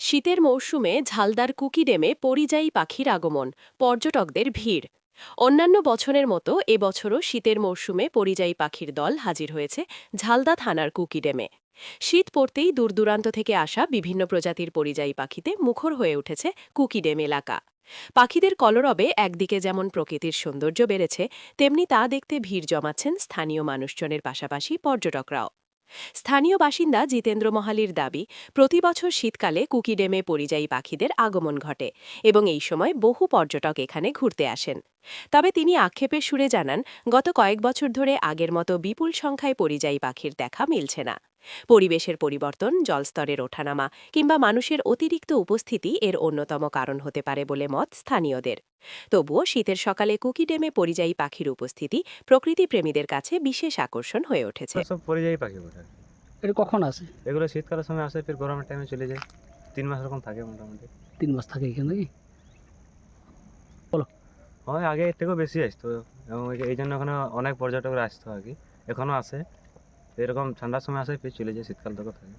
শীতের মৌসুমে ঝালদার কুকি ড্যামে পরিযায়ী পাখির আগমন, পর্যটকদের ভিড়। অন্যান্য বছরের মতো এবছরও শীতের মৌসুমে পরিযায়ী পাখির দল হাজির হয়েছে ঝালদা থানার কুকি ড্যামে। শীত পড়তেই দূরদূরান্ত থেকে আসা বিভিন্ন প্রজাতির পরিযায়ী পাখিতে মুখর হয়ে উঠেছে কুকি ড্যাম এলাকা। পাখিদের কলরবে একদিকে যেমন প্রকৃতির সৌন্দর্য বেড়েছে, তেমনি তা দেখতে ভিড় জমাচ্ছেন স্থানীয় মানুষজনের পাশাপাশি পর্যটকরাও। স্থানীয় বাসিন্দা জিতেন্দ্র মহালির দাবি, প্রতি বছর শীতকালে কুকি ড্যামে পরিযায়ী পাখিদের আগমন ঘটে এবং এই সময় বহু পর্যটক এখানে ঘুরতে আসেন। তবে তিনি আক্ষেপের সুরে জানান, গত কয়েক বছর ধরে আগের মতো বিপুল সংখ্যায় পরিযায়ী পাখির দেখা মিলছে না। পরিবেশের পরিবর্তন, জলস্তরের ওঠানামা কিংবা মানুষের অতিরিক্ত উপস্থিতি এর অন্যতম কারণ হতে পারে বলে মত স্থানীয়দের। তবুও শীতের সকালে কুকি ড্যামে পরিযায়ী পাখির উপস্থিতি প্রকৃতিপ্রেমীদের কাছে বিশেষ আকর্ষণ হয়ে উঠেছে। সব পরিযায়ী পাখি ওঠে। এটা কখন আসে? এগুলো শীতকালের সময় আসে, ফির গরমের টাইমে চলে যায়। 3 মাস এরকম থাকে মোটামুটি। 3 মাস থাকে এখানে নাকি? হয়, আগে এর থেকেও বেশি আসতো এবং এই জন্য ওখানে অনেক পর্যটকরা আসতো আর কি। এখনও আসে, এরকম ঠান্ডার সময় আসে, ফির চলে যায়, শীতকাল থেকে থাকে।